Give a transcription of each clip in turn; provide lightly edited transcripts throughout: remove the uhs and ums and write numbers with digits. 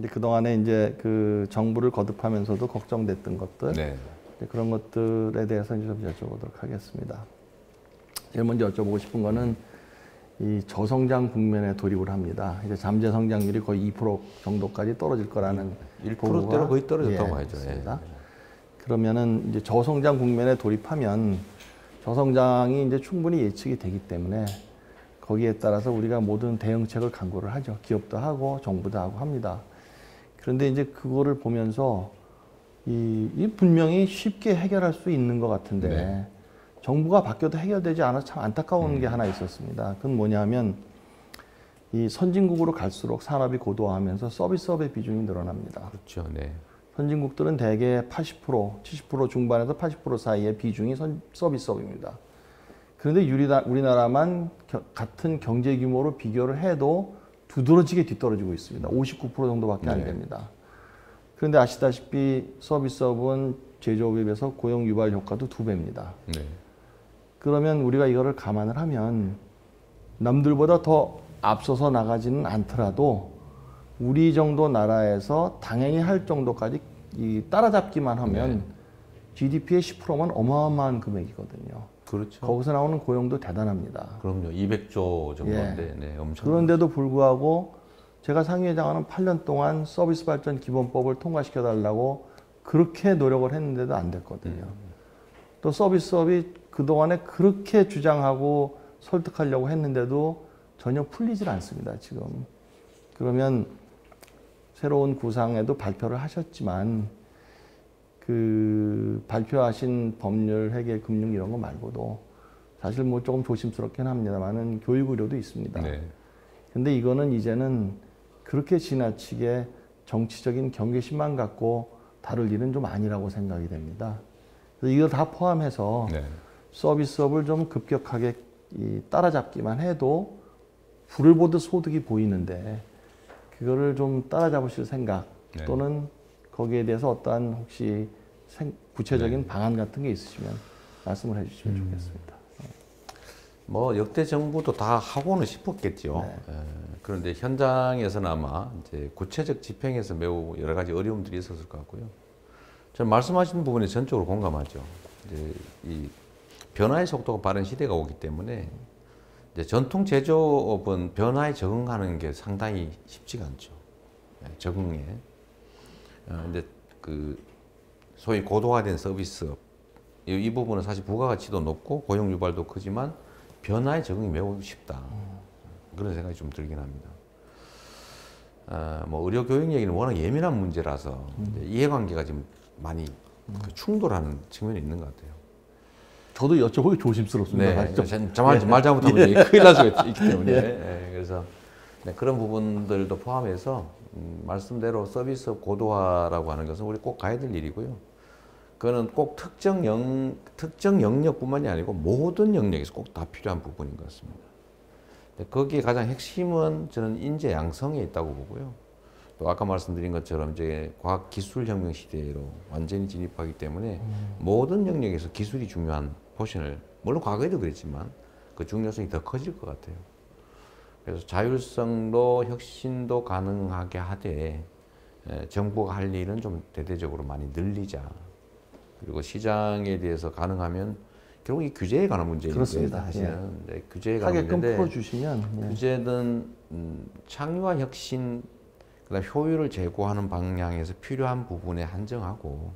이제 그동안에 이제 그 정부를 거듭하면서도 걱정됐던 것들, 네. 그런 것들에 대해서 이제 좀 여쭤보도록 하겠습니다. 제일 먼저 여쭤보고 싶은 거는 이 저성장 국면에 돌입을 합니다. 이제 잠재 성장률이 거의 2% 정도까지 떨어질 거라는 1%대로 거의 떨어졌다고 봐야죠. 있습니다. 그러면은 이제 저성장 국면에 돌입하면 저성장이 이제 충분히 예측이 되기 때문에 거기에 따라서 우리가 모든 대응책을 강구를 하죠. 기업도 하고 정부도 하고 합니다. 그런데 이제 그거를 보면서 이 분명히 쉽게 해결할 수 있는 것 같은데 네. 정부가 바뀌어도 해결되지 않아서 참 안타까운 게 하나 있었습니다. 그건 뭐냐면 이 선진국으로 갈수록 산업이 고도화하면서 서비스업의 비중이 늘어납니다. 그렇죠. 네. 선진국들은 대개 80%, 70% 중반에서 80% 사이의 비중이 서비스업입니다. 그런데 우리나라만 같은 경제 규모로 비교를 해도 두드러지게 뒤떨어지고 있습니다. 59% 정도밖에 안 됩니다. 그런데 아시다시피 서비스업은 제조업에 비해서 고용 유발 효과도 2배입니다. 네. 그러면 우리가 이거를 감안을 하면 남들보다 더 앞서서 나가지는 않더라도 우리 정도 나라에서 당연히 할 정도까지 따라잡기만 하면 GDP의 10%면 어마어마한 금액이거든요. 그렇죠. 거기서 나오는 고용도 대단합니다. 그럼요. 200조 정도인데 네, 엄청. 그런데도 불구하고 제가 상임회장하는 8년 동안 서비스 발전 기본법을 통과시켜 달라고 그렇게 노력을 했는데도 안 됐거든요. 또 서비스업이 그동안에 그렇게 주장하고 설득하려고 했는데도 전혀 풀리질 않습니다, 지금. 그러면 새로운 구상에도 발표를 하셨지만 그 발표하신 법률, 회계, 금융 이런 거 말고도 사실 뭐 조금 조심스럽긴 합니다만은 교육 의료도 있습니다. 네. 근데 이거는 이제는 그렇게 지나치게 정치적인 경계심만 갖고 다룰 일은 좀 아니라고 생각이 됩니다. 그래서 이걸 다 포함해서 서비스업을 좀 급격하게 따라잡기만 해도 불을 보듯 소득이 보이는데 그거를 좀 따라잡으실 생각 또는 거기에 대해서 어떠한 혹시 구체적인 방안 같은 게 있으시면 말씀을 해주시면 좋겠습니다. 뭐 역대 정부도 다 하고는 싶었겠죠. 그런데 현장에서는 아마 이제 구체적 집행에서 매우 여러 가지 어려움들이 있었을 것 같고요. 저는 말씀하신 부분에 전적으로 공감하죠. 이제 이 변화의 속도가 빠른 시대가 오기 때문에 이제 전통 제조업은 변화에 적응하는 게 상당히 쉽지가 않죠. 적응에. 근데 그 소위 고도화된 서비스업 이 부분은 사실 부가가치도 높고 고용 유발도 크지만 변화에 적응이 매우 쉽다. 그런 생각이 좀 들긴 합니다. 뭐 의료 교육 얘기는 워낙 예민한 문제라서 이해관계가 지금 많이 충돌하는 측면이 있는 것 같아요. 저도 여쭤보기 조심스럽습니다. 네, 말 잘못하면 큰일 날 수가 있기 때문에. 그래서 그런 부분들도 포함해서 말씀대로 서비스업 고도화라고 하는 것은 우리 꼭 가야 될 일이고요. 그거는 꼭 특정 영역뿐만이 아니고 모든 영역에서 꼭 다 필요한 부분인 것 같습니다. 거기에 가장 핵심은 저는 인재 양성에 있다고 보고요. 또 아까 말씀드린 것처럼 이제 과학 기술 혁명 시대로 완전히 진입하기 때문에 모든 영역에서 기술이 중요한 포션을 물론 과거에도 그랬지만 그 중요성이 더 커질 것 같아요. 그래서 자율성도 혁신도 가능하게 하되 정부가 할 일은 좀 대대적으로 많이 늘리자. 그리고 시장에 대해서 가능하면 결국 이 규제에 관한 문제인데 그렇습니다. 사실은 규제에 관한 문제인데 풀어주시면 규제는 창의와 혁신 그다음 효율을 제고하는 방향에서 필요한 부분에 한정하고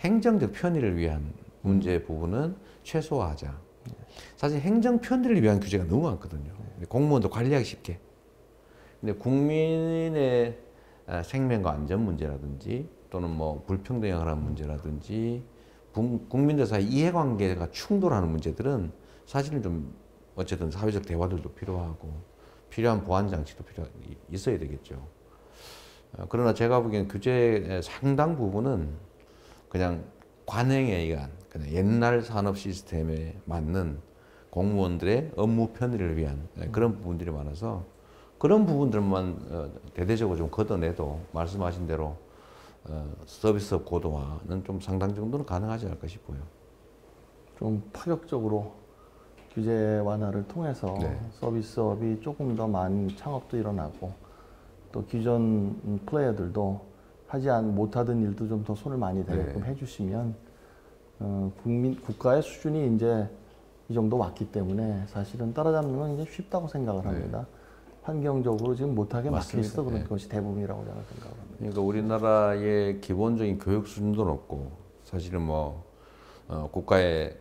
행정적 편의를 위한 문제 부분은 최소화하자. 사실 행정 편의를 위한 규제가 너무 많거든요. 공무원도 관리하기 쉽게. 근데 국민의 생명과 안전 문제라든지 또는 뭐 불평등에 관한 문제라든지 국민들 사이 이해관계가 충돌하는 문제들은 사실은 좀 어쨌든 사회적 대화들도 필요하고 필요한 보완 장치도 있어야 되겠죠. 그러나 제가 보기엔 규제의 상당 부분은 그냥 관행에 의한 그냥 옛날 산업 시스템에 맞는 공무원들의 업무 편의를 위한 그런 부분들이 많아서 그런 부분들만 대대적으로 좀 걷어내도 말씀하신 대로 서비스업 고도화는 좀 상당 정도는 가능하지 않을까 싶어요. 좀 파격적으로 규제 완화를 통해서 서비스업이 조금 더 많은 창업도 일어나고 또 기존 플레이어들도 못하던 일도 좀 더 손을 많이 대게끔 해주시면 국가의 수준이 이제 이 정도 왔기 때문에 사실은 따라잡는 건 이제 쉽다고 생각을 합니다. 환경적으로 지금 못하게 막혀 있어 그런 것이 대부분이라고 저는 생각을 합니다. 그러니까 우리나라의 기본적인 교육 수준도 높고 사실은 뭐 국가의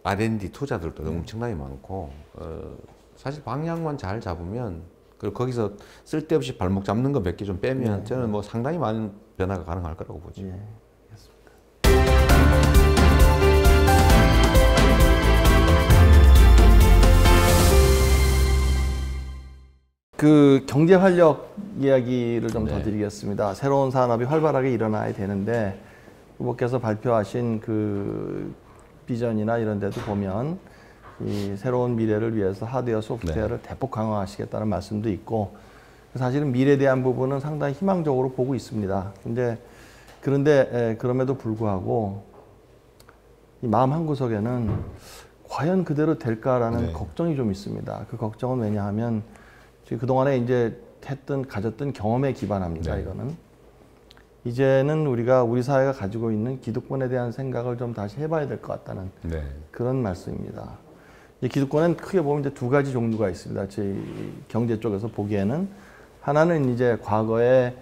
R&D 투자들도 엄청나게 많고 사실 방향만 잘 잡으면 그리고 거기서 쓸데없이 발목 잡는 거 몇 개 좀 빼면 저는 뭐 상당히 많은 변화가 가능할 거라고 보죠. 그 경제 활력 이야기를 좀 더 드리겠습니다. 새로운 산업이 활발하게 일어나야 되는데 후보께서 발표하신 그 비전이나 이런 데도 보면 이 새로운 미래를 위해서 하드웨어, 소프트웨어를 대폭 강화하시겠다는 말씀도 있고 사실은 미래에 대한 부분은 상당히 희망적으로 보고 있습니다. 그런데 그럼에도 불구하고 이 마음 한구석에는 과연 그대로 될까라는 걱정이 좀 있습니다. 그 걱정은 왜냐하면 그동안에 이제 가졌던 경험에 기반합니다. 이거는 이제는 우리 사회가 가지고 있는 기득권에 대한 생각을 좀 다시 해봐야 될 것 같다는 그런 말씀입니다. 이 기득권은 크게 보면 이제 두 가지 종류가 있습니다. 저희 경제 쪽에서 보기에는 하나는 이제 과거의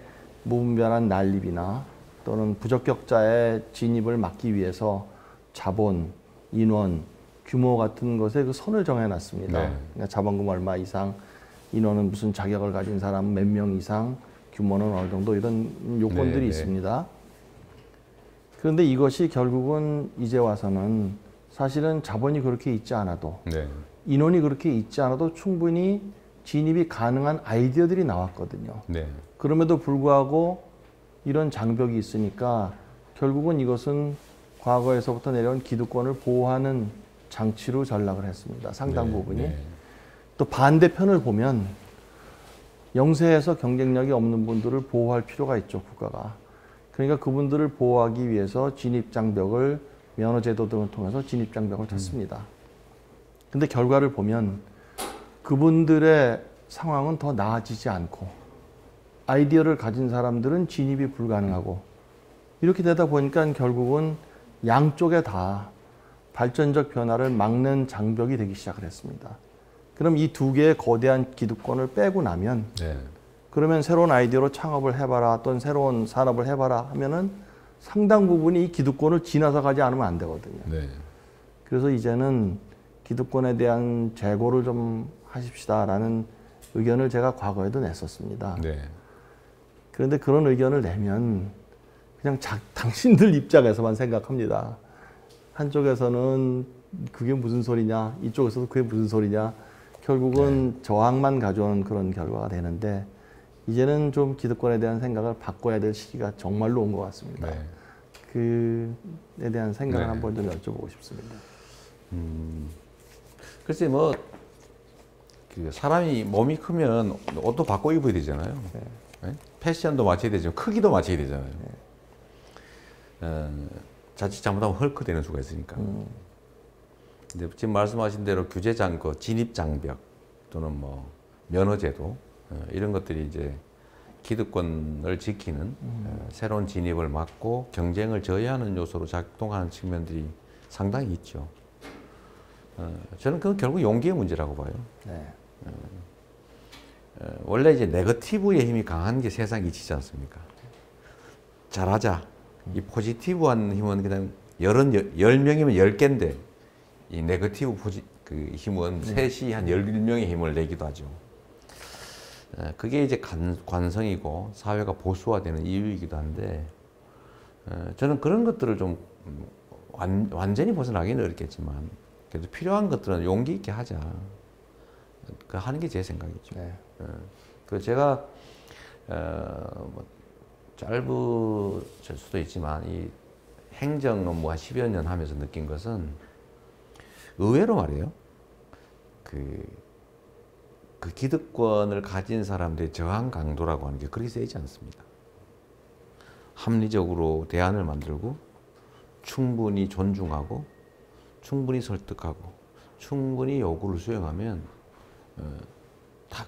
무분별한 난립이나 또는 부적격자의 진입을 막기 위해서 자본, 인원, 규모 같은 것에 그 선을 정해놨습니다. 그러니까 자본금 얼마 이상, 인원은 무슨 자격을 가진 사람 몇 명 이상, 규모는 어느 정도 이런 요건들이 있습니다. 그런데 이것이 결국은 이제 와서는 사실은 자본이 그렇게 있지 않아도 인원이 그렇게 있지 않아도 충분히 진입이 가능한 아이디어들이 나왔거든요. 그럼에도 불구하고 이런 장벽이 있으니까 결국은 이것은 과거에서부터 내려온 기득권을 보호하는 장치로 전락을 했습니다. 상당 부분이. 또 반대편을 보면 영세에서 경쟁력이 없는 분들을 보호할 필요가 있죠, 국가가. 그러니까 그분들을 보호하기 위해서 진입장벽을 면허제도 등을 통해서 진입장벽을 쳤습니다. 근데 결과를 보면 그분들의 상황은 더 나아지지 않고 아이디어를 가진 사람들은 진입이 불가능하고 이렇게 되다 보니까 결국은 양쪽에 다 발전적 변화를 막는 장벽이 되기 시작을 했습니다. 그럼 이 두 개의 거대한 기득권을 빼고 나면 그러면 새로운 아이디어로 창업을 해봐라 또는 새로운 산업을 해봐라 하면은 상당 부분이 이 기득권을 지나서 가지 않으면 안 되거든요. 그래서 이제는 기득권에 대한 재고를 좀 하십시다라는 의견을 제가 과거에도 냈었습니다. 그런데 그런 의견을 내면 그냥 당신들 입장에서만 생각합니다. 한쪽에서는 그게 무슨 소리냐, 이쪽에서도 그게 무슨 소리냐, 결국은 저항만 가져온 그런 결과가 되는데 이제는 좀 기득권에 대한 생각을 바꿔야 될 시기가 정말로 온 것 같습니다. 그에 대한 생각을 한번 좀 여쭤보고 싶습니다. 글쎄 뭐 사람이 몸이 크면 옷도 바꿔 입어야 되잖아요. 패션도 맞춰야 되지만 크기도 맞춰야 되잖아요. 자칫 잘못하면 헐크 되는 수가 있으니까. 근데 지금 말씀하신 대로 진입 장벽 또는 뭐 면허제도 이런 것들이 이제 기득권을 지키는 새로운 진입을 막고 경쟁을 저해하는 요소로 작동하는 측면들이 상당히 있죠. 저는 그건 결국 용기의 문제라고 봐요. 원래 이제 네거티브의 힘이 강한 게 세상에 있지 않습니까? 잘하자. 이 포지티브한 힘은 그냥 10명이면 10개인데 이 네거티브 그 힘은 셋이 한 10명의 힘을 내기도 하죠. 그게 이제 관성이고 사회가 보수화되는 이유이기도 한데 저는 그런 것들을 좀 완전히 벗어나기는 어렵겠지만 그래도 필요한 것들은 용기 있게 하자. 하는 게 제 생각이죠. 그 제가 뭐 짧을 수도 있지만 이 행정 업무 한 10여 년 하면서 느낀 것은 의외로 말이에요. 그 기득권을 가진 사람들의 저항 강도라고 하는 게 그렇게 세지 않습니다. 합리적으로 대안을 만들고 충분히 존중하고 충분히 설득하고 충분히 요구를 수용하면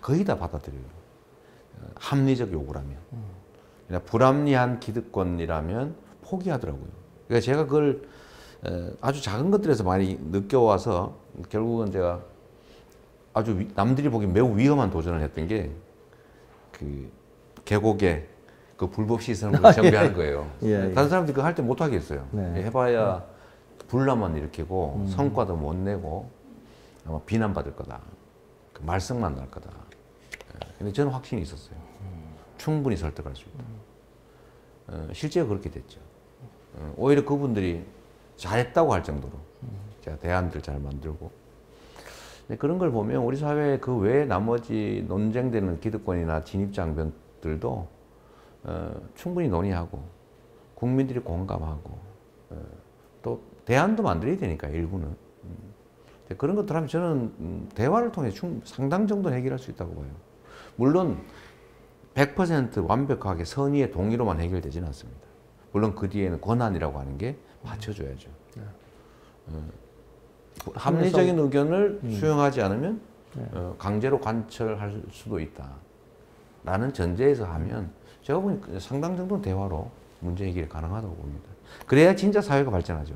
거의 다 받아들여요. 합리적 요구라면. 그냥 불합리한 기득권이라면 포기하더라고요. 그러니까 제가 그걸 아주 작은 것들에서 많이 느껴와서 결국은 제가 아주 남들이 보기 매우 위험한 도전을 했던 게 그 계곡에 그 불법 시설을 정비하는 거예요. 다른 사람들이 그거 할 때 못 하겠어요. 해봐야 분란만 일으키고 성과도 못 내고 아마 비난받을 거다. 그 말썽만 날 거다. 근데 저는 확신이 있었어요. 충분히 설득할 수 있다. 실제로 그렇게 됐죠. 오히려 그분들이 잘했다고 할 정도로 제가 대안들 잘 만들고 그런 걸 보면 우리 사회 그 외에 나머지 논쟁되는 기득권이나 진입장벽들도 충분히 논의하고 국민들이 공감하고 또 대안도 만들어야 되니까 일부는 그런 것들 하면 저는 대화를 통해 상당 정도 해결할 수 있다고 봐요. 물론 100% 완벽하게 선의의 동의로만 해결되지는 않습니다. 물론 그 뒤에는 권한이라고 하는 게 받쳐줘야죠. 합리적인 의견을 수용하지 않으면 강제로 관철할 수도 있다. 라는 전제에서 하면 제가 보니 상당 정도는 대화로 문제 해결이 가능하다고 봅니다. 그래야 진짜 사회가 발전하죠.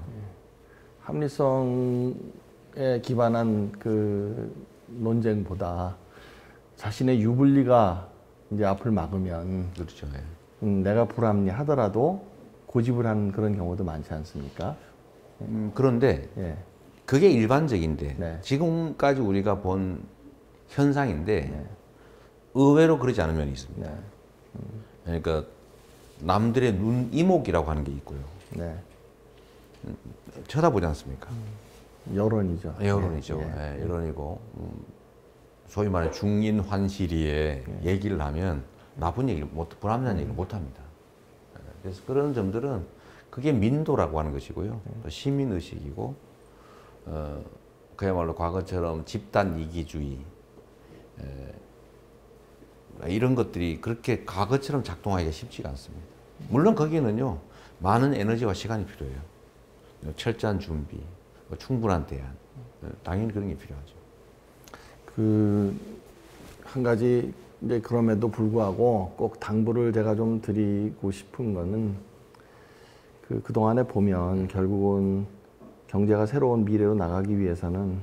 합리성에 기반한 그 논쟁보다 자신의 유불리가 이제 앞을 막으면 그렇죠. 내가 불합리하더라도 고집을 하는 그런 경우도 많지 않습니까? 그런데 그게 일반적인데 지금까지 우리가 본 현상인데 의외로 그러지 않은 면이 있습니다. 그러니까 남들의 눈 이목이라고 하는 게 있고요. 쳐다보지 않습니까? 여론이죠. 여론이죠. 여론이고 소위 말해 중인환시리에 얘기를 하면 나쁜 얘기를 불합리한 얘기를 못 합니다. 그래서 그런 점들은 그게 민도라고 하는 것이고요. 또 시민의식이고 그야말로 과거처럼 집단 이기주의 이런 것들이 그렇게 과거처럼 작동하기가 쉽지가 않습니다. 물론 거기에는요 많은 에너지와 시간이 필요해요. 철저한 준비, 충분한 대안, 당연히 그런 게 필요하죠. 한 가지 이제 그럼에도 불구하고 꼭 당부를 제가 좀 드리고 싶은 거는 그동안에 보면 결국은 경제가 새로운 미래로 나가기 위해서는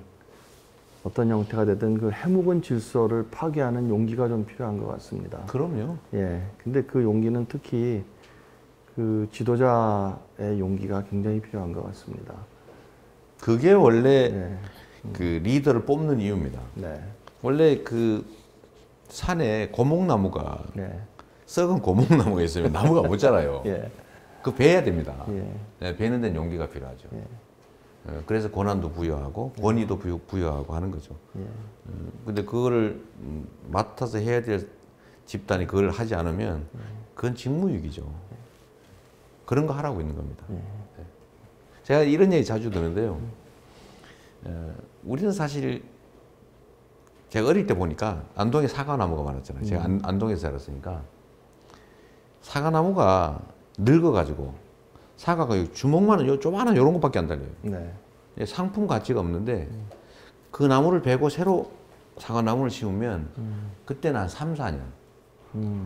어떤 형태가 되든 그 해묵은 질서를 파괴하는 용기가 좀 필요한 것 같습니다. 그럼요. 근데 그 용기는 특히 그 지도자의 용기가 굉장히 필요한 것 같습니다. 그게 원래 그 리더를 뽑는 이유입니다. 원래 그 산에 고목나무가 썩은 고목나무가 있으면 나무가 못 자라요. 그 베야 됩니다. 베는 데는 용기가 필요하죠. 그래서 권한도 부여하고 권위도 부여하고 하는 거죠. 근데 그거를 맡아서 해야 될 집단이 그걸 하지 않으면 그건 직무유기죠. 그런 거 하라고 있는 겁니다. 제가 이런 얘기 자주 듣는데요. 우리는 사실 제가 어릴 때 보니까 안동에 사과나무가 많았잖아요. 제가 안동에서 자랐으니까 사과나무가 늙어가지고 사과가 주먹만한 요 조그마한 요런 것밖에 안 달려요. 상품 가치가 없는데 그 나무를 베고 새로 사과나무를 심으면 그때는 한 3, 4년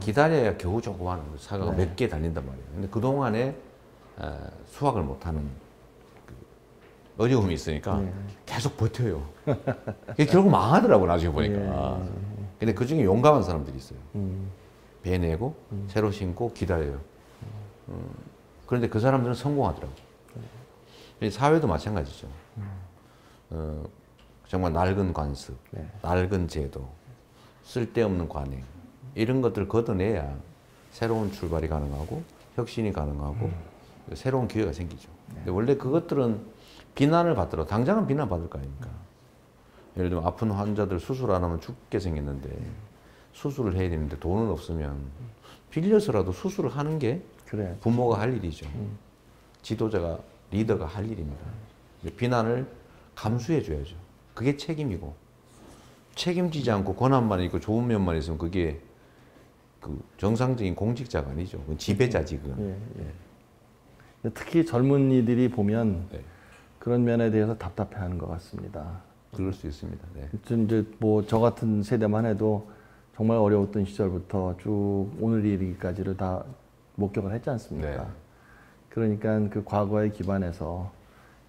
기다려야 겨우 조그마한 사과가 몇 개 달린단 말이에요. 근데 그동안에 수확을 못하는 어려움이 있으니까 계속 버텨요. 결국 망하더라고 나중에 보니까. 근데 그 중에 용감한 사람들이 있어요. 베내고 새로 심고 기다려요. 그런데 그 사람들은 성공하더라고. 사회도 마찬가지죠. 정말 낡은 관습, 낡은 제도, 쓸데없는 관행 이런 것들을 걷어내야 새로운 출발이 가능하고 혁신이 가능하고 새로운 기회가 생기죠. 근데 원래 그것들은 비난을 받더라도 당장은 비난받을 거 아닙니까? 예를 들면 아픈 환자들 수술 안 하면 죽게 생겼는데 수술을 해야 되는데 돈은 없으면 빌려서라도 수술을 하는 게 부모가 할 일이죠. 지도자가, 리더가 할 일입니다. 비난을 감수해 줘야죠. 그게 책임이고 책임지지 않고 권한만 있고 좋은 면만 있으면 그게 그 정상적인 공직자가 아니죠. 지배자지 그건. 특히 젊은이들이 보면 그런 면에 대해서 답답해하는 것 같습니다. 그럴 수 있습니다. 이제 뭐 저 같은 세대만 해도 정말 어려웠던 시절부터 쭉 오늘 이르기까지를 다 목격을 했지 않습니까? 네. 그러니까 그 과거에 기반해서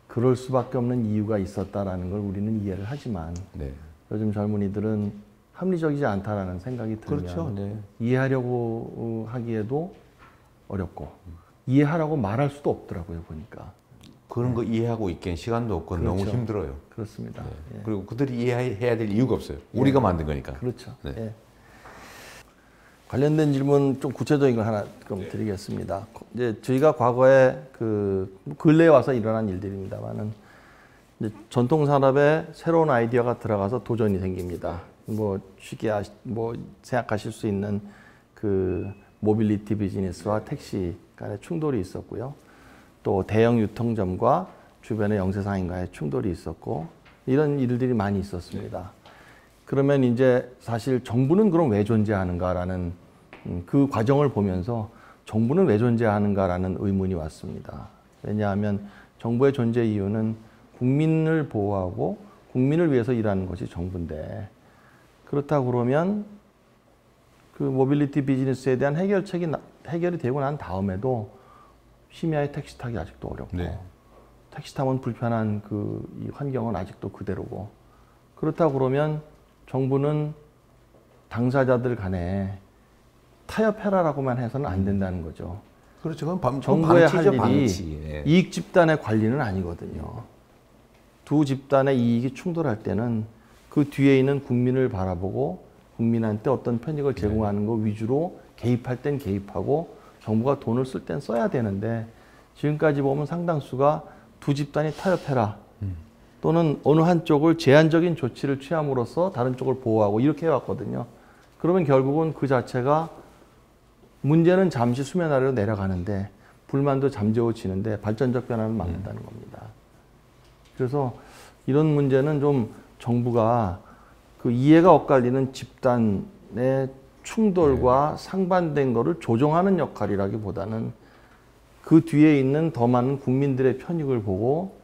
그럴 수밖에 없는 이유가 있었다라는 걸 우리는 이해를 하지만 네. 요즘 젊은이들은 합리적이지 않다라는 생각이 들면 그렇죠. 네. 이해하려고 하기에도 어렵고 이해하라고 말할 수도 없더라고요, 보니까. 그런 거 이해하고 있기엔 시간도 없고 그렇죠. 너무 힘들어요. 그렇습니다. 네. 예. 그리고 그들이 이해해야 될 이유가 없어요. 우리가 만든 거니까. 그렇죠. 네. 예. 관련된 질문 좀 구체적인 걸 하나 좀 드리겠습니다. 이제 저희가 과거에 그 근래에 와서 일어난 일들입니다만은 이제 전통 산업에 새로운 아이디어가 들어가서 도전이 생깁니다. 뭐 쉽게 뭐 생각하실 수 있는 그 모빌리티 비즈니스와 택시 간의 충돌이 있었고요. 또 대형 유통점과 주변의 영세상인과의 충돌이 있었고 이런 일들이 많이 있었습니다. 그러면 이제 사실 정부는 그럼 왜 존재하는가라는 그 과정을 보면서 정부는 왜 존재하는가라는 의문이 왔습니다. 왜냐하면 정부의 존재 이유는 국민을 보호하고 국민을 위해서 일하는 것이 정부인데 그렇다고 그러면 그 모빌리티 비즈니스에 대한 해결이 되고 난 다음에도 심야에 택시 타기 아직도 어렵고 네. 택시 타면 불편한 이 환경은 아직도 그대로고 그렇다고 그러면 정부는 당사자들 간에 타협해라라고만 해서는 안 된다는 거죠. 그렇죠. 그건 정부의 할 일이 방치. 예. 이익 집단의 관리는 아니거든요. 두 집단의 이익이 충돌할 때는 그 뒤에 있는 국민을 바라보고 국민한테 어떤 편익을 제공하는 것 위주로 개입할 땐 개입하고 정부가 돈을 쓸 땐 써야 되는데 지금까지 보면 상당수가 두 집단이 타협해라 또는 어느 한쪽을 제한적인 조치를 취함으로써 다른 쪽을 보호하고 이렇게 해왔거든요. 그러면 결국은 그 자체가 문제는 잠시 수면 아래로 내려가는데 불만도 잠재워지는데 발전적 변화는 막는다는 겁니다. 그래서 이런 문제는 좀 정부가 그 이해가 엇갈리는 집단의 충돌과 상반된 거를 조정하는 역할이라기보다는 그 뒤에 있는 더 많은 국민들의 편익을 보고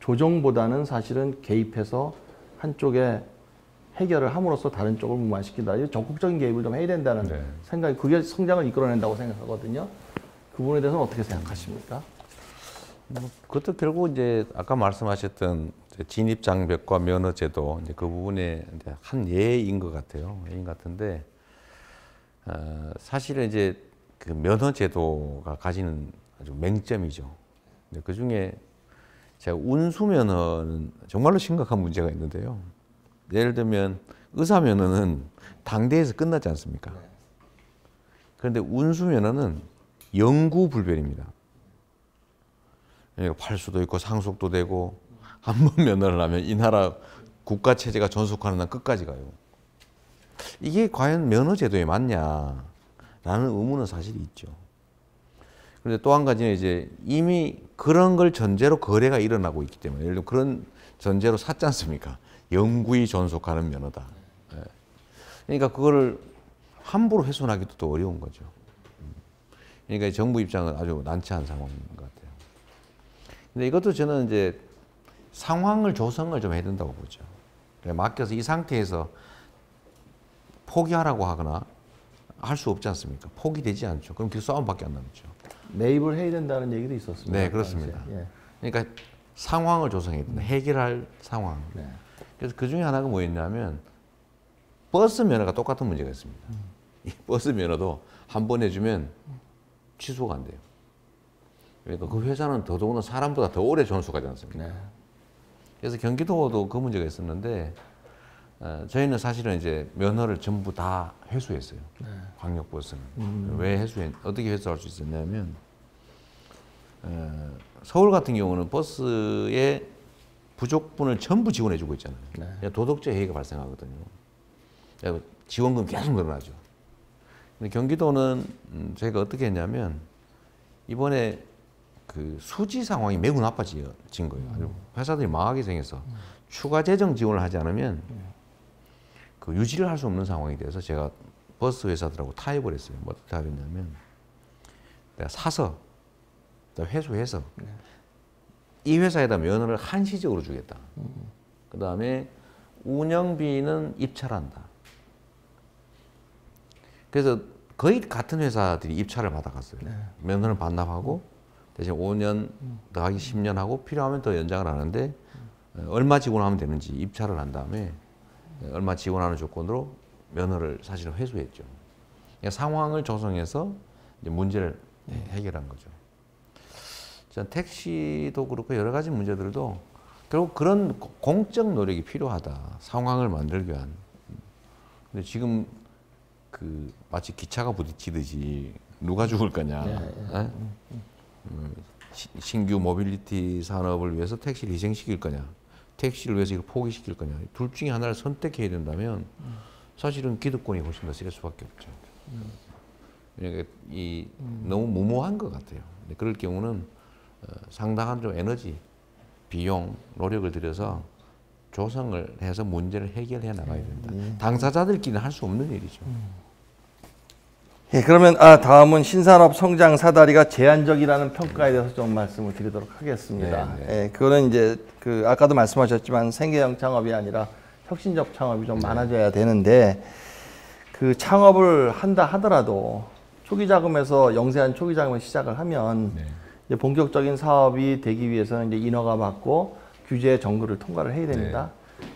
조정보다는 사실은 개입해서 한쪽에 해결을 함으로써 다른 쪽을 무마시킨다. 적극적인 개입을 좀 해야 된다는 생각이 그게 성장을 이끌어낸다고 생각하거든요. 그 부분에 대해서는 어떻게 생각하십니까? 그것도 결국 이제 아까 말씀하셨던 진입 장벽과 면허 제도 이제 그 부분에 이제 한 예인 것 같아요. 예인 같은데 사실은 이제 그 면허 제도가 가지는 아주 맹점이죠. 그 중에 제가 운수 면허는 정말로 심각한 문제가 있는데요. 예를 들면 의사 면허는 당대에서 끝나지 않습니까? 그런데 운수 면허는 영구불변입니다. 그러니까 팔수도 있고 상속도 되고 한 번 면허를 하면 이 나라 국가 체제가 존속하는 날 끝까지 가요. 이게 과연 면허 제도에 맞냐라는 의문은 사실 있죠. 그런데 또 한 가지는 이제 이미 그런 걸 전제로 거래가 일어나고 있기 때문에 예를 들면 그런 전제로 샀지 않습니까? 영구히 존속하는 면허다. 그러니까 그거를 함부로 훼손하기도 또 어려운 거죠. 그러니까 정부 입장은 아주 난처한 상황인 것 같아요. 근데 이것도 저는 이제 상황을 조성을 좀 해야 된다고 보죠. 맡겨서 이 상태에서 포기하라고 하거나 할 수 없지 않습니까? 포기되지 않죠. 그럼 그 싸움밖에 안 남죠. 매입을 해야 된다는 얘기도 있었습니다. 네, 그렇습니다. 예. 그러니까 상황을 조성해야 된다. 해결할 상황. 네. 그래서 그 중에 하나가 뭐였냐면 버스 면허가 똑같은 문제가 있습니다. 이 버스 면허도 한 번 해주면 취소가 안 돼요. 그러니까 그 회사는 더더구나 사람보다 더 오래 존속하지 않습니까? 네. 그래서 경기도도 그 문제가 있었는데 저희는 사실은 이제 면허를 전부 다 회수했어요. 네. 광역버스는. 왜 어떻게 회수할 수 있었냐면 서울 같은 경우는 버스의 부족분을 전부 지원해주고 있잖아요. 네. 도덕적 해이가 발생하거든요. 지원금 계속 늘어나죠. 근데 경기도는 저희가 어떻게 했냐면 이번에 그 수지 상황이 매우 나빠진 거예요. 회사들이 망하게 생겨서 추가 재정 지원을 하지 않으면 그 유지를 할 수 없는 상황이 돼서 제가 버스 회사들하고 타협을 했어요. 뭐 어떻게 하겠냐면 내가 사서 회수해서 이 회사에다 면허를 한시적으로 주겠다. 그 다음에 운영비는 입찰한다. 그래서 거의 같은 회사들이 입찰을 받아갔어요. 네. 면허를 반납하고 대신 5년 더하기 10년 하고 필요하면 더 연장을 하는데 얼마 지원하면 되는지 입찰을 한 다음에 얼마 지원하는 조건으로 면허를 사실은 회수했죠. 그러니까 상황을 조성해서 이제 문제를 해결한 거죠. 전 택시도 그렇고 여러 가지 문제들도 결국 그런 공적 노력이 필요하다. 상황을 만들기 위한. 근데 지금 그 마치 기차가 부딪히듯이 누가 죽을 거냐. 신규 모빌리티 산업을 위해서 택시를 희생시킬 거냐. 택시를 위해서 이걸 포기시킬 거냐. 둘 중에 하나를 선택해야 된다면 사실은 기득권이 훨씬 더 셀 수밖에 없죠. 그러니까 너무 무모한 것 같아요. 그럴 경우는 상당한 좀 에너지, 비용, 노력을 들여서 조성을 해서 문제를 해결해 나가야 된다. 당사자들끼리는 할 수 없는 일이죠. 예, 그러면 다음은 신산업 성장 사다리가 제한적이라는 평가에 대해서 좀 말씀을 드리도록 하겠습니다. 예, 그거는 이제 아까도 말씀하셨지만 생계형 창업이 아니라 혁신적 창업이 좀 많아져야 되는데 그 창업을 한다 하더라도 초기 자금에서 영세한 초기 자금을 시작을 하면 이제 본격적인 사업이 되기 위해서는 이제 인허가 받고 규제 정글을 통과를 해야 됩니다.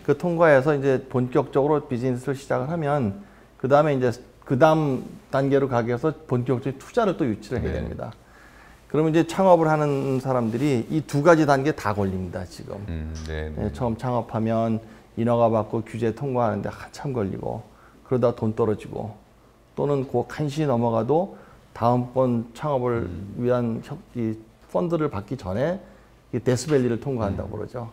그 통과해서 이제 본격적으로 비즈니스를 시작을 하면 그 다음에 이제 그 다음 단계로 가기 위해서 본격적인 투자를 또 유치를 해야 됩니다. 그러면 이제 창업을 하는 사람들이 이 두 가지 단계 다 걸립니다, 지금. 처음 창업하면 인허가 받고 규제 통과하는데 한참 걸리고 그러다 돈 떨어지고 또는 그 간신히 넘어가도 다음번 창업을 위한 이 펀드를 받기 전에 이 데스밸리를 통과한다고 그러죠.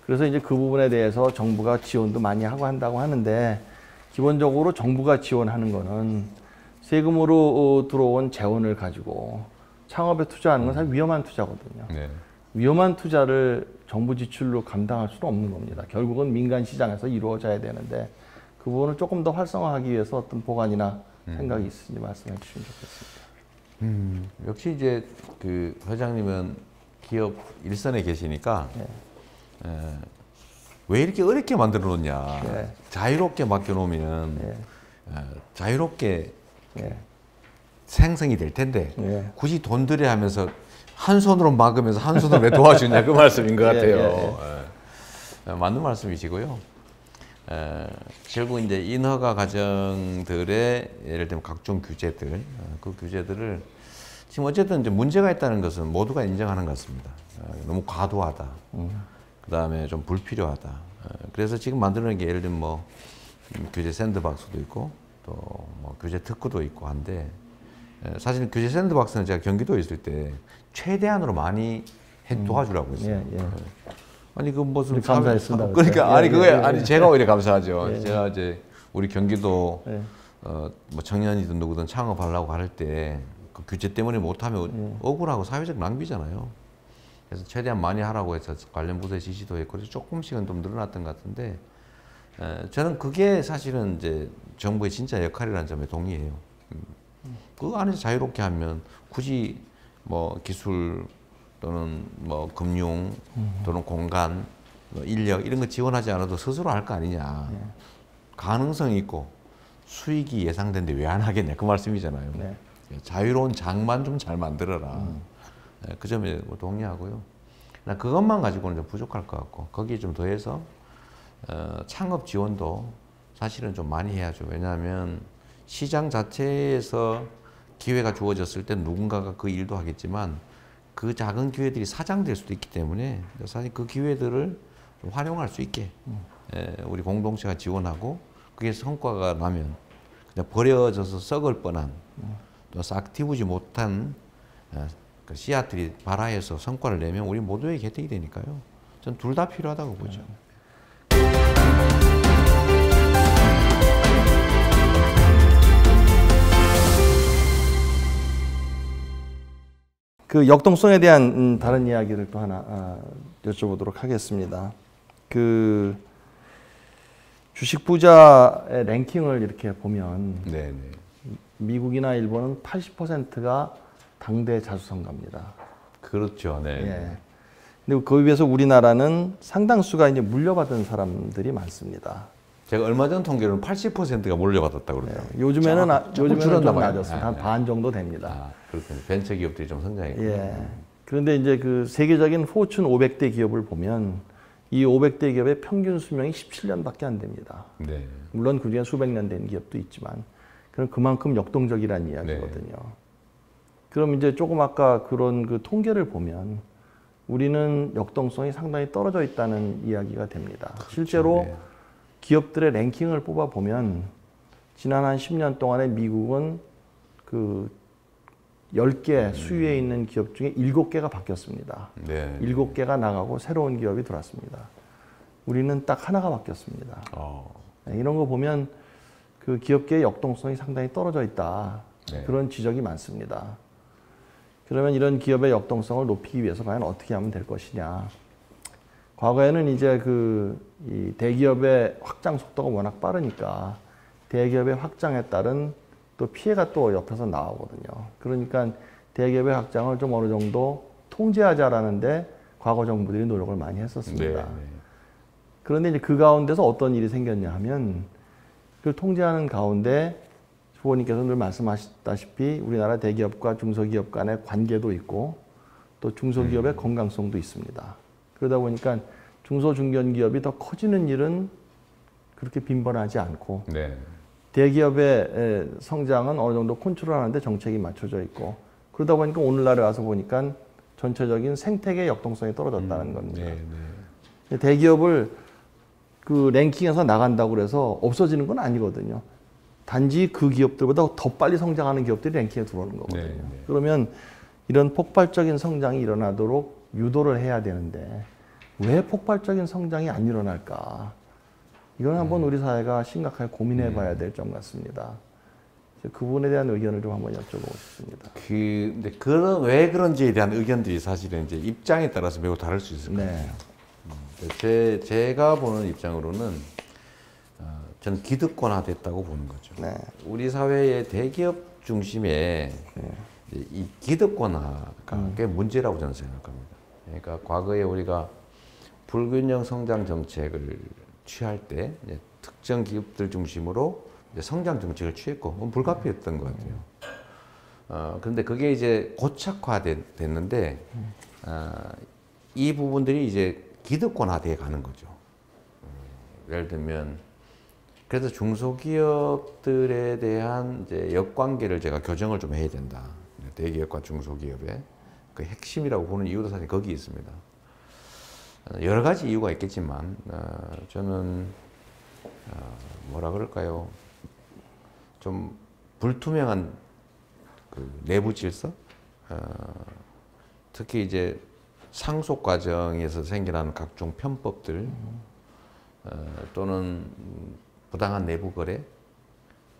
그래서 이제 그 부분에 대해서 정부가 지원도 많이 하고 한다고 하는데 기본적으로 정부가 지원하는 거는 세금으로 들어온 재원을 가지고 창업에 투자하는 건 사실 위험한 투자거든요. 위험한 투자를 정부 지출로 감당할 수는 없는 겁니다. 결국은 민간 시장에서 이루어져야 되는데 그 부분을 조금 더 활성화하기 위해서 어떤 보관이나 생각이 있으니 말씀해 주시면 좋겠습니다. 역시 이제 그 회장님은 기업 일선에 계시니까 왜 이렇게 어렵게 만들어 놓냐. 자유롭게 맡겨 놓으면 자유롭게 생성이 될 텐데 굳이 돈 들여 하면서 한 손으로 막으면서 한 손으로 왜 도와주냐 그 말씀인 것 같아요. 맞는 말씀이시고요. 결국 이제 인허가 과정들의 예를 들면 각종 규제들, 그 규제들을 지금 어쨌든 이제 문제가 있다는 것은 모두가 인정하는 것 같습니다. 너무 과도하다. 그 다음에 좀 불필요하다. 그래서 지금 만드는 게 예를 들면 뭐 규제 샌드박스도 있고 또 뭐 규제 특구도 있고 한데 사실 규제 샌드박스는 제가 경기도에 있을 때 최대한으로 많이 도와주라고 했어요. 아니 그 무슨 감사했습니다. 그러니까 아니 그거에 아니 제가 오히려 감사하죠. 제가 이제 우리 경기도 뭐 청년이든 누구든 창업하려고 할 때 그 규제 때문에 못하면 억울하고 사회적 낭비잖아요. 그래서 최대한 많이 하라고 해서 관련 부서에 지시도 했고 조금씩은 좀 늘어났던 것 같은데 저는 그게 사실은 이제 정부의 진짜 역할이라는 점에 동의해요. 그 안에서 자유롭게 하면 굳이 뭐 기술 또는 뭐 금융 또는 공간, 뭐 인력 이런 거 지원하지 않아도 스스로 할 거 아니냐. 가능성이 있고 수익이 예상되는데 왜 안 하겠냐 그 말씀이잖아요. 자유로운 장만 좀 잘 만들어라. 그 점에 동의하고요. 그것만 가지고는 좀 부족할 것 같고 거기에 좀 더해서 창업 지원도 사실은 좀 많이 해야죠. 왜냐하면 시장 자체에서 기회가 주어졌을 때 누군가가 그 일도 하겠지만 그 작은 기회들이 사장될 수도 있기 때문에 사실 그 기회들을 좀 활용할 수 있게 우리 공동체가 지원하고 그게 성과가 나면 그냥 버려져서 썩을 뻔한 또 싹 틔우지 못한 그 씨앗들이 발아해서 성과를 내면 우리 모두의 혜택이 되니까요. 전 둘 다 필요하다고 보죠. 그 역동성에 대한 다른 이야기를 또 하나 여쭤보도록 하겠습니다. 그 주식 부자의 랭킹을 이렇게 보면 미국이나 일본은 80%가 당대 자수성가입니다. 그렇죠. 근데 거기에 비해서 우리나라는 상당수가 이제 물려받은 사람들이 많습니다. 제가 얼마 전 통계로는 80%가 물려받았다고 그러더라고요. 네. 요즘에는 좀 줄었나봐요. 낮았습니다. 한 반 정도 됩니다. 그렇군요. 벤처 기업들이 좀 성장했군요. 예. 그런데 이제 그 세계적인 포춘 500대 기업을 보면 이 500대 기업의 평균 수명이 17년밖에 안 됩니다. 네. 물론 그중에 수백 년 된 기업도 있지만 그럼 그만큼 역동적이라는 이야기거든요. 네. 그럼 이제 조금 아까 그런 그 통계를 보면 우리는 역동성이 상당히 떨어져 있다는 이야기가 됩니다. 그렇죠. 실제로 네. 기업들의 랭킹을 뽑아 보면 지난 한 10년 동안에 미국은 그 10개 수위에 있는 기업 중에 7개가 바뀌었습니다. 네. 7개가 나가고 새로운 기업이 들어왔습니다. 우리는 딱 하나가 바뀌었습니다. 네, 이런 거 보면 그 기업계의 역동성이 상당히 떨어져 있다. 네. 그런 지적이 많습니다. 그러면 이런 기업의 역동성을 높이기 위해서 과연 어떻게 하면 될 것이냐. 과거에는 이제 이 대기업의 확장 속도가 워낙 빠르니까 대기업의 확장에 따른 또 피해가 또 옆에서 나오거든요. 그러니까 대기업의 확장을 좀 어느 정도 통제하자라는데 과거 정부들이 노력을 많이 했었습니다. 네. 그런데 이제 그 가운데서 어떤 일이 생겼냐 하면 그걸 통제하는 가운데 후보님께서 늘 말씀하셨다시피 우리나라 대기업과 중소기업 간의 관계도 있고 또 중소기업의 건강성도 있습니다. 그러다 보니까 중소중견기업이 더 커지는 일은 그렇게 빈번하지 않고 네. 대기업의 성장은 어느 정도 컨트롤하는데 정책이 맞춰져 있고 그러다 보니까 오늘날에 와서 보니까 전체적인 생태계 역동성이 떨어졌다는 겁니다. 네, 네. 대기업을 그 랭킹에서 나간다고 그래서 없어지는 건 아니거든요. 단지 그 기업들보다 더 빨리 성장하는 기업들이 랭킹에 들어오는 거거든요. 네, 네. 그러면 이런 폭발적인 성장이 일어나도록 유도를 해야 되는데 왜 폭발적인 성장이 안 일어날까? 이건 한번 우리 사회가 심각하게 고민해 봐야 될 점 같습니다. 그 부분에 대한 의견을 좀 한번 여쭤보고 싶습니다. 근데 왜 그런지에 대한 의견들이 사실은 이제 입장에 따라서 매우 다를 수 있을 거예요. 네. 제가 보는 입장으로는 저는 기득권화 됐다고 보는 거죠. 네. 우리 사회의 대기업 중심의 이 기득권화가 꽤 문제라고 저는 생각합니다. 그러니까 과거에 우리가 불균형 성장 정책을 취할 때 특정 기업들 중심으로 성장 정책을 취했고 그건 불가피했던 것 같아요. 그런데 그게 이제 고착화됐는데 이 부분들이 이제 기득권화돼 가는 거죠. 예를 들면 그래서 중소기업들에 대한 이제 역관계를 제가 교정을 좀 해야 된다. 대기업과 중소기업의 그 핵심이라고 보는 이유도 사실 거기 있습니다. 여러 가지 이유가 있겠지만 저는 뭐라 그럴까요? 좀 불투명한 그 내부 질서, 특히 이제 상속 과정에서 생겨나는 각종 편법들, 또는 부당한 내부 거래,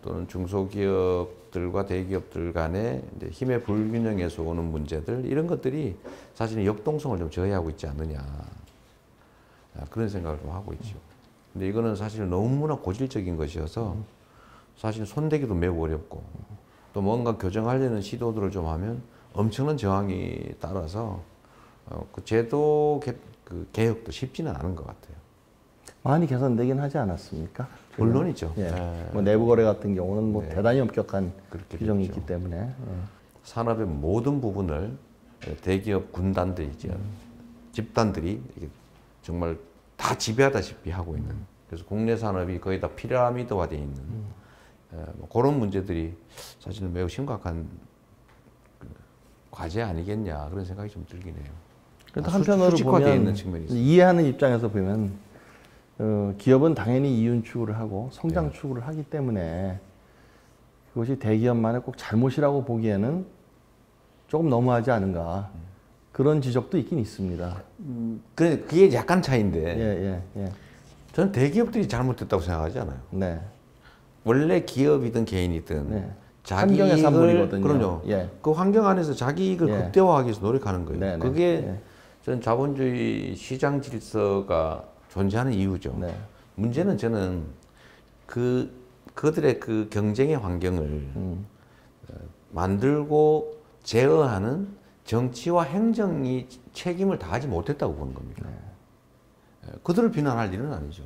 또는 중소기업들과 대기업들 간의 이제 힘의 불균형에서 오는 문제들 이런 것들이 사실은 역동성을 좀 저해하고 있지 않느냐 그런 생각을 좀 하고 있죠. 근데 이거는 사실 너무나 고질적인 것이어서 사실 손대기도 매우 어렵고 또 뭔가 교정하려는 시도들을 좀 하면 엄청난 저항이 따라서 그 제도 개혁도 쉽지는 않은 것 같아요. 많이 개선되긴 하지 않았습니까? 물론이죠. 예. 뭐 내부 거래 같은 경우는 뭐 대단히 엄격한 규정이 됐죠. 있기 때문에 산업의 모든 부분을 대기업 군단들이죠. 집단들이 정말 다 지배하다시피 하고 있는. 그래서 국내 산업이 거의 다 피라미드화되어 있는 뭐 그런 문제들이 사실은 매우 심각한 과제 아니겠냐 그런 생각이 좀 들긴 해요. 그래도 한편으로 보면 있는 측면이 있어요. 이해하는 입장에서 보면 기업은 당연히 이윤 추구를 하고 성장 추구를 하기 때문에 그것이 대기업만의 꼭 잘못이라고 보기에는 조금 너무하지 않은가 그런 지적도 있긴 있습니다. 그게 약간 차이인데 저는 대기업들이 잘못됐다고 생각하지 않아요. 네. 원래 기업이든 개인이든 자기 환경의 산물이거든요. 그럼요. 그 환경 안에서 자기 이익을 극대화하기 위해서 노력하는 거예요. 그게 전 자본주의 시장 질서가 존재하는 이유죠. 문제는 저는 그들의 그 경쟁의 환경을 만들고 제어하는 정치와 행정이 책임을 다하지 못했다고 보는 겁니다. 그들을 비난할 일은 아니죠.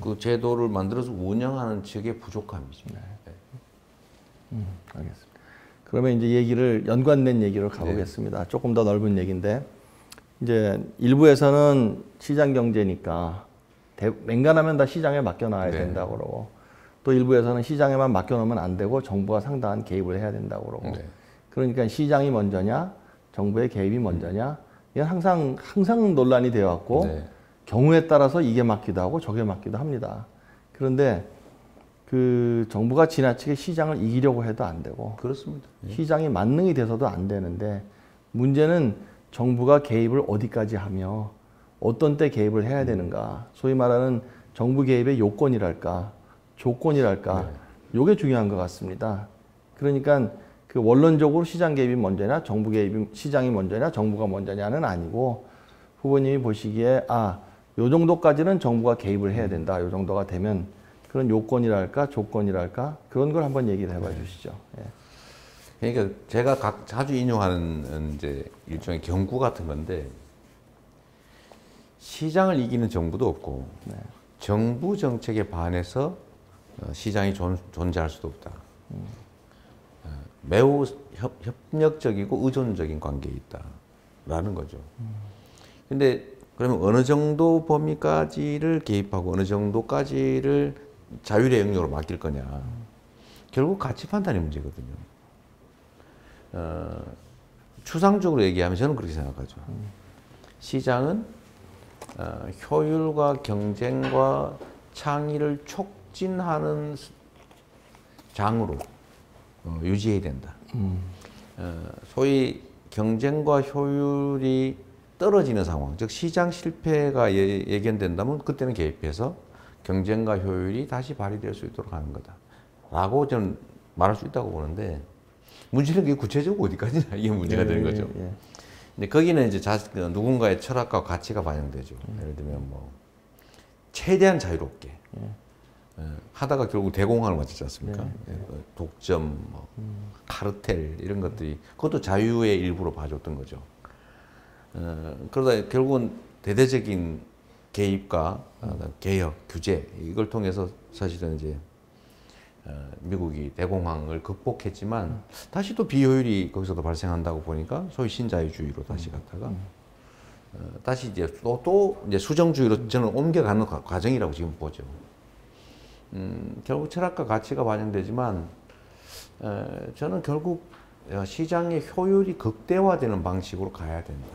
그 제도를 만들어서 운영하는 측의 부족함이죠. 알겠습니다. 그러면 이제 얘기를 연관된 얘기로 가보겠습니다. 조금 더 넓은 얘기인데 이제 일부에서는 시장 경제니까 맹간하면 다 시장에 맡겨놔야 된다고 그러고 또 일부에서는 시장에만 맡겨놓으면 안 되고 정부가 상당한 개입을 해야 된다고 그러고 그러니까 시장이 먼저냐 정부의 개입이 먼저냐 이건 항상 논란이 되어 왔고 경우에 따라서 이게 맞기도 하고 저게 맞기도 합니다. 그런데 그 정부가 지나치게 시장을 이기려고 해도 안 되고 그렇습니다. 시장이 만능이 돼서도 안 되는데 문제는 정부가 개입을 어디까지 하며 어떤 때 개입을 해야 되는가 소위 말하는 정부 개입의 요건이랄까 조건이랄까 요게 중요한 것 같습니다. 그러니까 그 원론적으로 시장 개입이 먼저냐 정부 개입이 시장이 먼저냐 정부가 먼저냐는 아니고 후보님이 보시기에 요 정도까지는 정부가 개입을 해야 된다. 요 정도가 되면 그런 요건이랄까 조건이랄까 그런 걸 한번 얘기를 해봐 주시죠. 그러니까 제가 자주 인용하는 이제 일종의 경구 같은 건데 시장을 이기는 정부도 없고 정부 정책에 반해서 시장이 존재할 수도 없다. 매우 협력적이고 의존적인 관계에 있다라는 거죠. 근데 그러면 어느 정도 범위까지를 개입하고 어느 정도까지를 자율의 영역으로 맡길 거냐. 결국 가치 판단의 문제거든요. 추상적으로 얘기하면 저는 그렇게 생각하죠. 시장은 효율과 경쟁과 창의를 촉진하는 장으로 유지해야 된다. 소위 경쟁과 효율이 떨어지는 상황, 즉 시장 실패가 예견된다면 그때는 개입해서 경쟁과 효율이 다시 발휘될 수 있도록 하는 거다라고 저는 말할 수 있다고 보는데 문제는 그게 구체적으로 어디까지나 이게 문제가 되는 거죠. 근데 거기는 이제 누군가의 철학과 가치가 반영되죠. 예를 들면 뭐 최대한 자유롭게 하다가 결국 대공황을 맞지 않습니까? 독점, 뭐 카르텔 이런 것들이 그것도 자유의 일부로 봐줬던 거죠. 그러다 결국은 대대적인 개입과 개혁, 규제 이걸 통해서 사실은 이제 미국이 대공황을 극복했지만 다시 또 비효율이 거기서도 발생한다고 보니까 소위 신자유주의로 다시 갔다가 다시 이제 또 이제 수정주의로 저는 옮겨가는 과정이라고 지금 보죠. 결국 철학과 가치가 반영되지만 저는 결국 시장의 효율이 극대화되는 방식으로 가야 된다.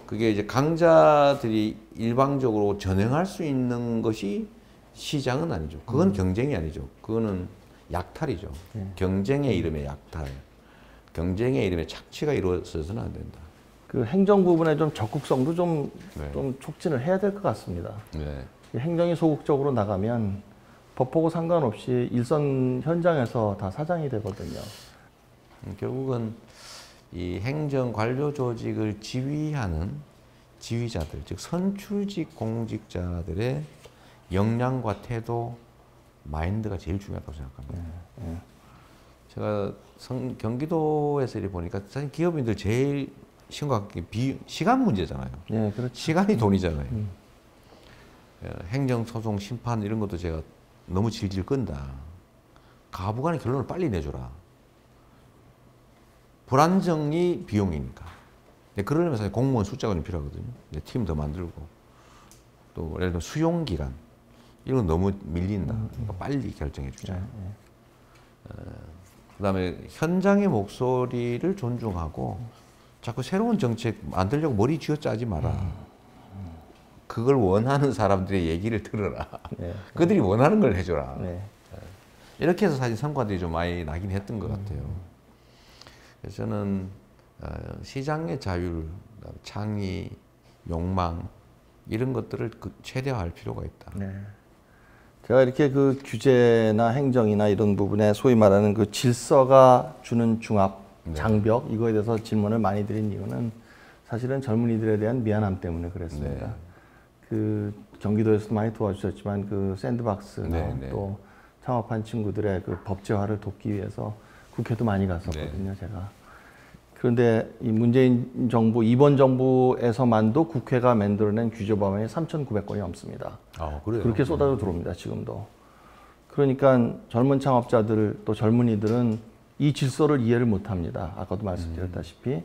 그게 이제 강자들이 일방적으로 전행할 수 있는 것이 시장은 아니죠. 그건 경쟁이 아니죠. 그거는 약탈이죠. 경쟁의 이름의 약탈. 경쟁의 이름의 착취가 이루어져서는 안 된다. 그 행정 부분에 좀 적극성도 좀 촉진을 해야 될 것 같습니다. 행정이 소극적으로 나가면 법하고 상관없이 일선 현장에서 다 사장이 되거든요. 결국은 이 행정 관료 조직을 지휘하는 지휘자들, 즉 선출직 공직자들의 역량과 태도, 마인드가 제일 중요하다고 생각합니다. 제가 경기도에서 이렇게 보니까 사실 기업인들 제일 심각한 게 시간 문제잖아요. 그렇죠. 시간이 돈이잖아요. 행정소송, 심판 이런 것도 제가 너무 질질 끈다. 가부간의 결론을 빨리 내줘라. 불안정이 비용이니까. 그러려면 사실 공무원 숫자가 좀 필요하거든요. 팀 더 만들고. 또 예를 들면 수용기간. 이런 건 너무 밀린다. 그러니까 빨리 결정해 주자. 그다음에 현장의 목소리를 존중하고 자꾸 새로운 정책 만들려고 머리 쥐어짜지 마라. 그걸 원하는 사람들의 얘기를 들어라. 그들이 원하는 걸 해줘라. 이렇게 해서 사실 성과들이 좀 많이 나긴 했던 것 같아요. 그래서 저는 시장의 자율, 창의, 욕망 이런 것들을 최대화할 필요가 있다. 제가 이렇게 그 규제나 행정이나 이런 부분에 소위 말하는 그 질서가 주는 중압, 장벽 이거에 대해서 질문을 많이 드린 이유는 사실은 젊은이들에 대한 미안함 때문에 그랬습니다. 그 경기도에서도 많이 도와주셨지만 그 샌드박스나 또 창업한 친구들의 그 법제화를 돕기 위해서 국회도 많이 갔었거든요, 제가. 그런데 이 문재인 정부, 이번 정부에서만도 국회가 만들어낸 규제 법안이 3,900건이 넘습니다. 아, 그래요? 그렇게 쏟아져 들어옵니다, 지금도. 그러니까 젊은 창업자들 또 젊은이들은 이 질서를 이해를 못 합니다. 아까도 말씀드렸다시피.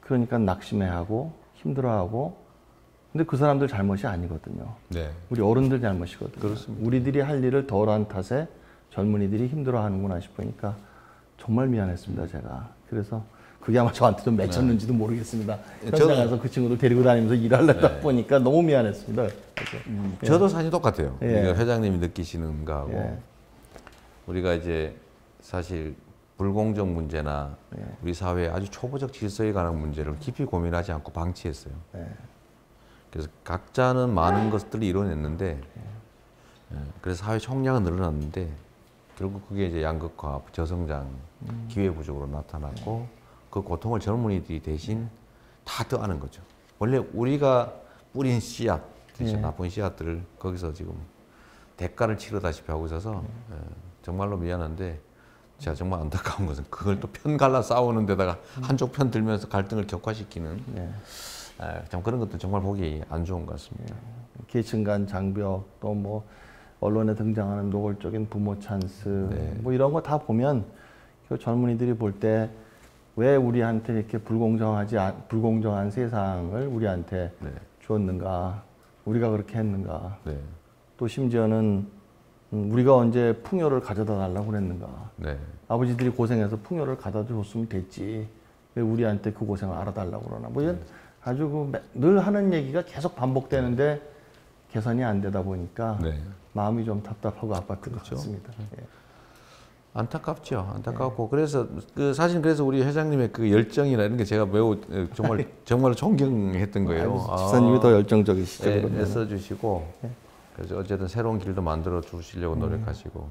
그러니까 낙심해하고 힘들어하고, 근데 그 사람들 잘못이 아니거든요. 네. 우리 어른들 잘못이거든요. 그렇습니다. 우리들이 할 일을 덜한 탓에 젊은이들이 힘들어하는구나 싶으니까 정말 미안했습니다, 제가. 그래서 그게 아마 저한테 좀 맺혔는지도 모르겠습니다. 현장에서 그 친구들 데리고 다니면서 일하려다 보니까 너무 미안했습니다. 저도 사실 똑같아요. 예. 그러니까 회장님이 느끼시는 거하고 예. 우리가 이제 사실 불공정 문제나 예. 우리 사회의 아주 초보적 질서에 관한 문제를 깊이 고민하지 않고 방치했어요. 예. 그래서 각자는 많은 것들을 이뤄냈는데 그래서 사회 총량은 늘어났는데 결국 그게 이제 양극화, 저성장, 기회 부족으로 나타났고 그 고통을 젊은이들이 대신 다 떠안은 거죠. 원래 우리가 뿌린 씨앗, 나쁜 씨앗들을 거기서 지금 대가를 치르다시피 하고 있어서 정말로 미안한데 제가 정말 안타까운 것은 그걸 또 편 갈라 싸우는 데다가 한쪽 편 들면서 갈등을 격화시키는 참 그런 것도 정말 보기 안 좋은 것 같습니다. 계층 간 장벽, 또 뭐 언론에 등장하는 노골적인 부모 찬스, 뭐 이런 거 다 보면 그 젊은이들이 볼 때 왜 우리한테 이렇게 불공정한 세상을 우리한테 주었는가, 우리가 그렇게 했는가, 또 심지어는 우리가 언제 풍요를 가져다 달라고 그랬는가, 아버지들이 고생해서 풍요를 가져다 줬으면 됐지, 왜 우리한테 그 고생을 알아달라고 그러나, 뭐 이런 아주 늘 하는 얘기가 계속 반복되는데 개선이 안 되다 보니까 마음이 좀 답답하고 아팠던 것 같습니다. 예. 안타깝죠. 안타깝고 그래서 그 사실 그래서 우리 회장님의 그 열정이나 이런 게 제가 매우 정말 존경했던 거예요. 집사님이 더 열정적이시죠. 애써주시고 그래서 어쨌든 새로운 길도 만들어 주시려고 노력하시고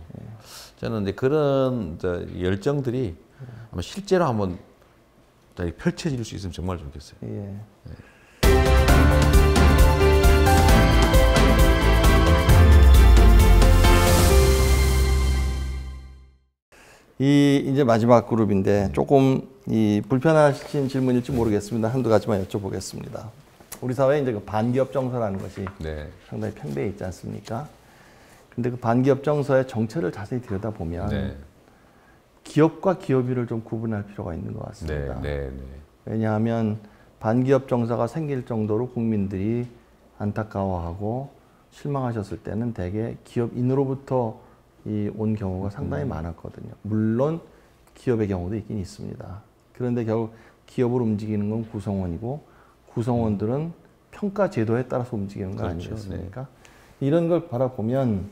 저는 이제 그런 열정들이 아마 실제로 한번 펼쳐질 수 있으면 정말 좋겠어요. 예. 이제 마지막 그룹인데 조금 불편하신 질문일지 모르겠습니다. 한두 가지만 여쭤보겠습니다. 우리 사회에 이제 그 반기업 정서라는 것이 상당히 팽배해 있지 않습니까? 근데 그 반기업 정서의 정체를 자세히 들여다보면 기업과 기업이를 좀 구분할 필요가 있는 것 같습니다. 왜냐하면 반기업 정서가 생길 정도로 국민들이 안타까워하고 실망하셨을 때는 대개 기업인으로부터 온 경우가 상당히 많았거든요. 물론 기업의 경우도 있긴 있습니다. 그런데 결국 기업을 움직이는 건 구성원이고 구성원들은 평가 제도에 따라서 움직이는 거 아니겠습니까? 이런 걸 바라보면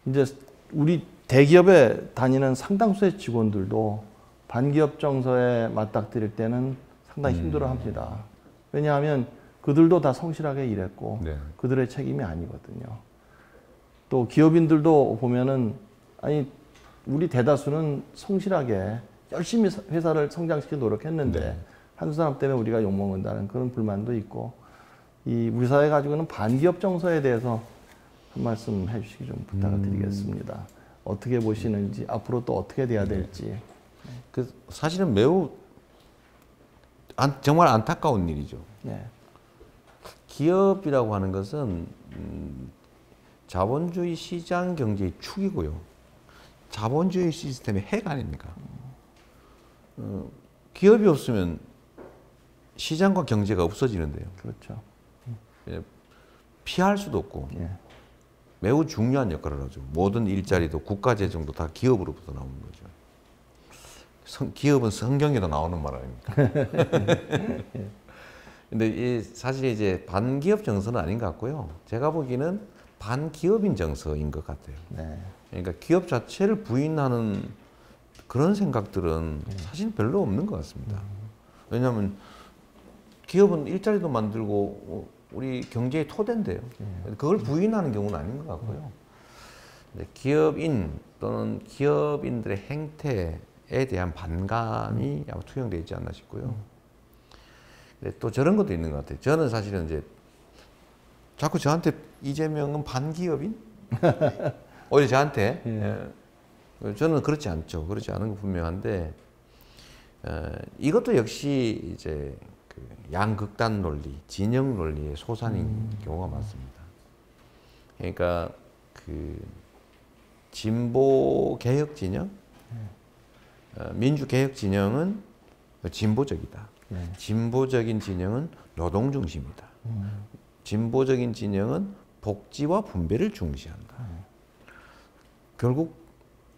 이제 우리 대기업에 다니는 상당수의 직원들도 반기업 정서에 맞닥뜨릴 때는 상당히 힘들어합니다. 왜냐하면 그들도 다 성실하게 일했고 그들의 책임이 아니거든요. 또 기업인들도 보면은 우리 대다수는 성실하게 열심히 회사를 성장시켜 노력했는데 한두 사람 때문에 우리가 욕먹는다는 그런 불만도 있고 우리 사회 가지고는 반기업 정서에 대해서 한 말씀 해주시기 좀 부탁을 드리겠습니다. 어떻게 보시는지 앞으로 또 어떻게 돼야 될지. 사실은 매우 정말 안타까운 일이죠. 기업이라고 하는 것은 자본주의 시장 경제의 축이고요. 자본주의 시스템의 핵 아닙니까? 기업이 없으면 시장과 경제가 없어지는데요. 그렇죠. 피할 수도 없고 매우 중요한 역할을 하죠. 모든 일자리도 국가 재정도 다 기업으로부터 나오는 거죠. 기업은 성경에도 나오는 말 아닙니까? 근데 사실 이제 반기업 정서는 아닌 것 같고요. 제가 보기에는 반기업인 정서인 것 같아요. 그러니까 기업 자체를 부인하는 그런 생각들은 사실 별로 없는 것 같습니다. 왜냐하면 기업은 일자리도 만들고 우리 경제의 토대인데요. 그걸 부인하는 경우는 아닌 것 같고요. 기업인 또는 기업인들의 행태에 대한 반감이 아마 투영되어 있지 않나 싶고요. 또 저런 것도 있는 것 같아요. 저는 사실은 이제 자꾸 저한테 이재명은 반기업인? 오히려 저한테. 저는 그렇지 않죠. 그렇지 않은 거 분명한데 이것도 역시 이제 그 양극단 논리, 진영 논리의 소산인 경우가 많습니다. 그러니까 그 진보 개혁 진영, 민주 개혁 진영은 진보적이다. 진보적인 진영은 노동 중심이다. 진보적인 진영은 복지와 분배를 중시한다. 결국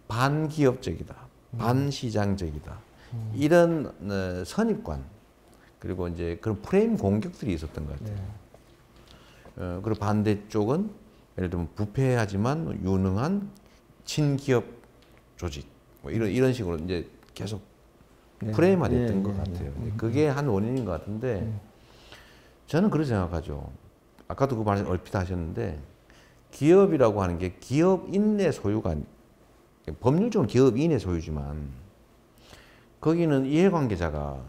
반기업적이다. 반시장적이다. 이런 선입관 그리고 이제 그런 프레임 공격들이 있었던 것 같아요. 그리고 반대쪽은 예를 들면 부패하지만 유능한 친기업 조직 뭐 이런 식으로 이제 계속 프레임화됐던 것 같아요. 그게 한 원인인 것 같은데 저는 그렇게 생각하죠. 아까도 그 말씀 얼핏 하셨는데 기업이라고 하는 게 기업인의 소유가 법률적으로 기업인의 소유지만 거기는 이해관계자가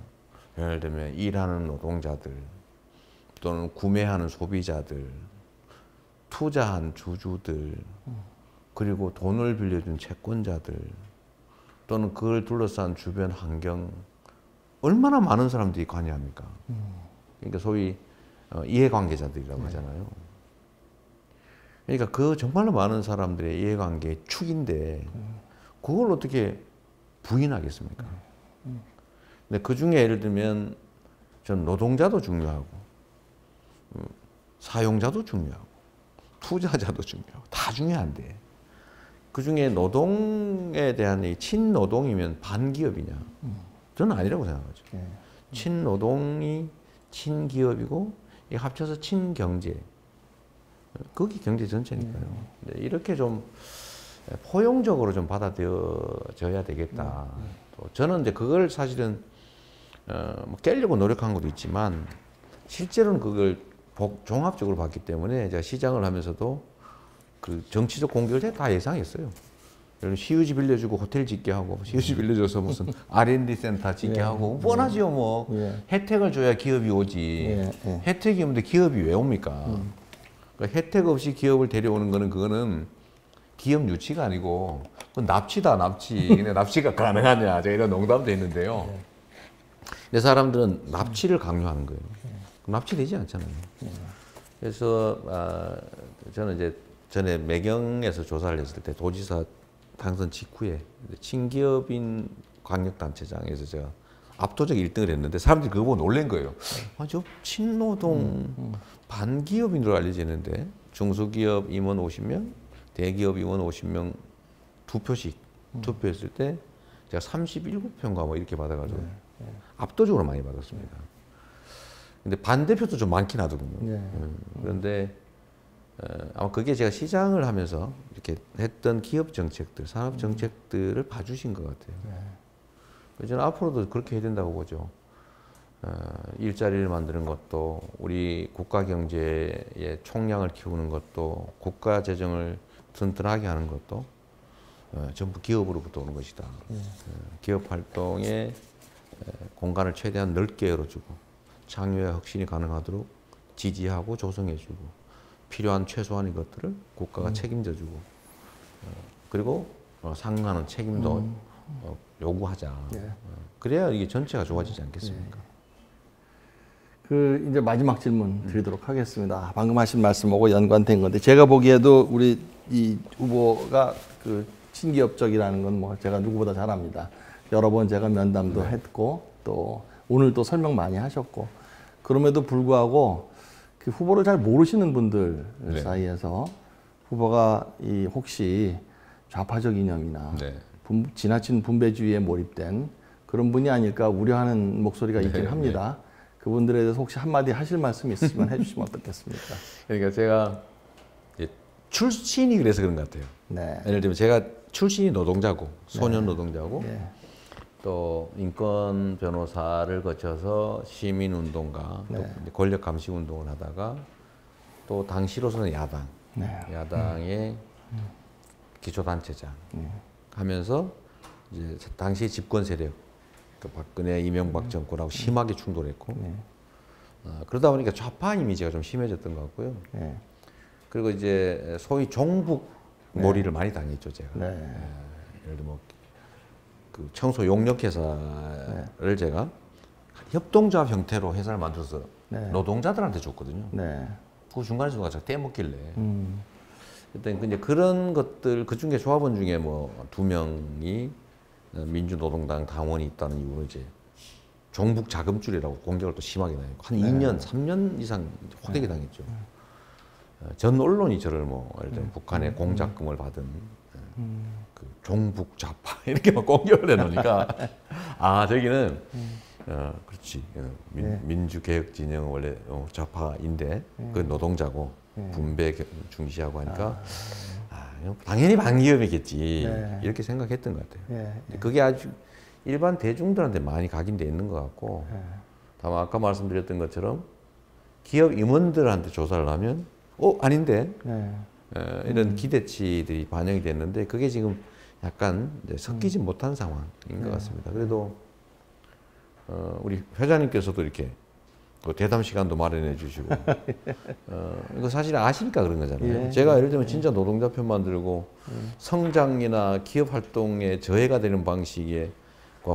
예를 들면 일하는 노동자들 또는 구매하는 소비자들 투자한 주주들 그리고 돈을 빌려준 채권자들 또는 그걸 둘러싼 주변 환경 얼마나 많은 사람들이 관여합니까? 그러니까 소위 이해관계자들이라고 하잖아요. 그러니까 그 정말로 많은 사람들의 이해관계의 축인데 그걸 어떻게 부인하겠습니까? 근데 그 중에 예를 들면 전 노동자도 중요하고 사용자도 중요하고 투자자도 중요하고 다 중요한데 그 중에 노동에 대한 이 친노동이면 반기업이냐? 저는 아니라고 생각하죠. 친노동이 친기업이고 합쳐서 친경제. 그게 경제 전체니까요. 이렇게 좀 포용적으로 좀 받아들여져야 되겠다. 또 저는 이제 그걸 사실은 뭐 깨려고 노력한 것도 있지만 실제로는 그걸 종합적으로 봤기 때문에 제가 시장을 하면서도 그 정치적 공격을 다 예상했어요. 시유지 빌려주고 호텔 짓게 하고 시유지 빌려줘서 무슨 R&D 센터 짓게 하고 뻔하지요 뭐. 혜택을 줘야 기업이 오지. 혜택이 없는데 기업이 왜 옵니까? 그러니까 혜택 없이 기업을 데려오는 거는 그거는 기업 유치가 아니고 그건 납치다 납치. 근데 납치가 가능하냐 제가 이런 농담도 했는데요. 근데 사람들은 납치를 강요하는 거예요. 납치되지 않잖아요. 그래서 저는 이제 전에 매경에서 조사를 했을 때 도지사 당선 직후에 친기업인 광역단체장에서 제가 압도적 1등을 했는데 사람들이 그거 보고 놀란 거예요. 아, 저 친노동 반기업인으로 알려져 있는데 중소기업 임원 50명, 대기업 임원 50명 2표씩 투표했을 때 제가 37표인가 뭐 이렇게 받아가지고 압도적으로 많이 받았습니다. 근데 반대표도 좀 많긴 하더군요. 그런데 아마 그게 제가 시장을 하면서 이렇게 했던 기업 정책들, 산업 정책들을 봐주신 것 같아요. 저는 앞으로도 그렇게 해야 된다고 보죠. 일자리를 만드는 것도, 우리 국가 경제의 총량을 키우는 것도, 국가 재정을 튼튼하게 하는 것도 전부 기업으로부터 오는 것이다. 기업 활동에 공간을 최대한 넓게 열어주고 창조와 혁신이 가능하도록 지지하고 조성해주고 필요한 최소한의 것들을 국가가 책임져주고 그리고 상응하는 책임도 요구하자. 그래야 이게 전체가 좋아지지 않겠습니까? 그 이제 마지막 질문 드리도록 하겠습니다. 방금 하신 말씀하고 연관된 건데 제가 보기에도 우리 이 후보가 그 친기업적이라는 건 뭐 제가 누구보다 잘 압니다. 여러 번 제가 면담도 했고 또 오늘 또 설명 많이 하셨고 그럼에도 불구하고 그 후보를 잘 모르시는 분들 사이에서 후보가 이 혹시 좌파적 이념이나 지나친 분배주의에 몰입된 그런 분이 아닐까 우려하는 목소리가 있긴 합니다. 그분들에 대해서 혹시 한마디 하실 말씀 있으시면 해주시면 어떻겠습니까? 그러니까 제가 출신이 그래서 그런 것 같아요. 예를 들면 제가 출신이 노동자고 소년 노동자고 또 인권 변호사를 거쳐서 시민운동가 또 권력 감시 운동을 하다가 또 당시로서는 야당의 기초단체장 하면서 이제 당시 집권 세력 그 박근혜 이명박 정권하고 심하게 충돌했고 그러다 보니까 좌파 이미지가 좀 심해졌던 것 같고요. 그리고 이제 소위 종북 놀이를 많이 당했죠 제가. 예를 들면 그 청소 용역 회사를 제가 협동조합 형태로 회사를 만들어서 노동자들한테 줬거든요. 그 중간에서 누가 떼먹길래. 일단 이제 그런 것들 그 중에 조합원 중에 뭐 2명이 민주노동당 당원이 있다는 이유로 이제 종북 자금줄이라고 공격을 또 심하게 당했고 한 2년, 3년 이상 호되게 당했죠. 전 언론이 저를 뭐 예를 들면 북한의 공작금을 받은 그 종북 좌파 이렇게 막 공격을 해놓으니까 아 저기는 그렇지 민주개혁진영은 원래 좌파인데 그 노동자고 분배 중시하고 하니까 당연히 반기업이겠지 이렇게 생각했던 것 같아요. 그게 아주 일반 대중들한테 많이 각인돼 있는 것 같고 다만 아까 말씀드렸던 것처럼 기업 임원들한테 조사를 하면 아닌데 이런 기대치들이 반영이 됐는데 그게 지금 약간 섞이지 못한 상황인 것 같습니다. 그래도 우리 회장님께서도 이렇게 대담 시간도 마련해 주시고 이거 사실 아시니까 그런 거잖아요. 제가 예를 들면 진짜 노동자 편만 들고 성장이나 기업 활동에 저해가 되는 방식의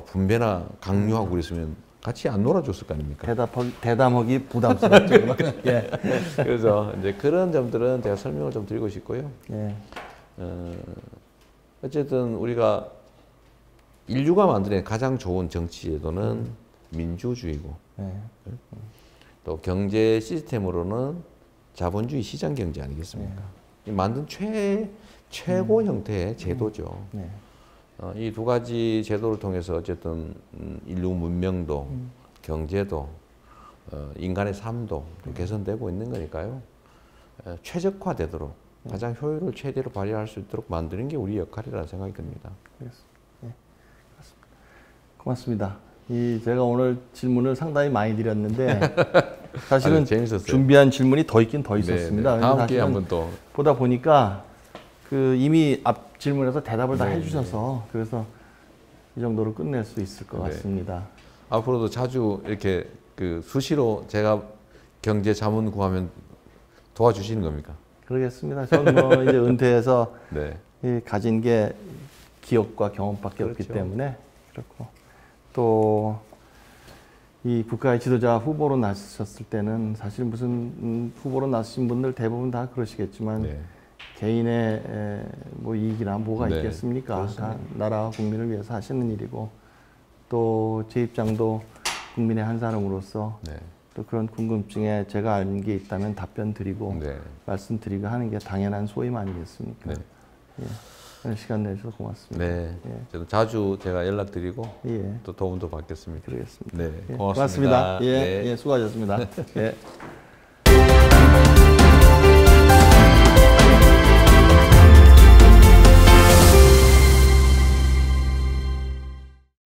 분배나 강요하고 그랬으면 같이 안 놀아줬을 거 아닙니까? 대담하기 부담스럽죠. 그래서 이제 그런 점들은 제가 설명을 좀 드리고 싶고요. 어쨌든 우리가 인류가 만드는 가장 좋은 정치 제도는 민주주의고 또 경제 시스템으로는 자본주의 시장 경제 아니겠습니까? 만든 최고 형태의 제도죠. 이 두 가지 제도를 통해서 어쨌든 인류 문명도 경제도 인간의 삶도 개선되고 있는 거니까요. 최적화되도록 가장 효율을 최대로 발휘할 수 있도록 만드는 게 우리 역할이라는 생각이 듭니다. 고맙습니다. 제가 오늘 질문을 상당히 많이 드렸는데 사실은 재밌었어요. 준비한 질문이 더 있긴 더 있었습니다. 다음 기회에 한번 또 보다 보니까 이미 앞 질문에서 대답을 다 해주셔서 그래서 이 정도로 끝낼 수 있을 것 같습니다. 앞으로도 자주 이렇게 수시로 제가 경제 자문 구하면 도와주시는 겁니까? 그러겠습니다. 저는 뭐 이제 은퇴해서 가진 게 기억과 경험밖에 없기 때문에 그렇고 또 이 국가의 지도자 후보로 나서셨을 때는 사실 무슨 후보로 나서신 분들 대부분 다 그러시겠지만 개인의 뭐 이익이나 뭐가 있겠습니까? 다 나라와 국민을 위해서 하시는 일이고 또 제 입장도 국민의 한 사람으로서 또 그런 궁금증에 제가 아는 게 있다면 답변 드리고 말씀드리고 하는 게 당연한 소임 아니겠습니까? 시간 내주셔서 고맙습니다. 저도 자주 제가 연락드리고 또 도움도 받겠습니다. 그러겠습니다. 고맙습니다. 수고하셨습니다.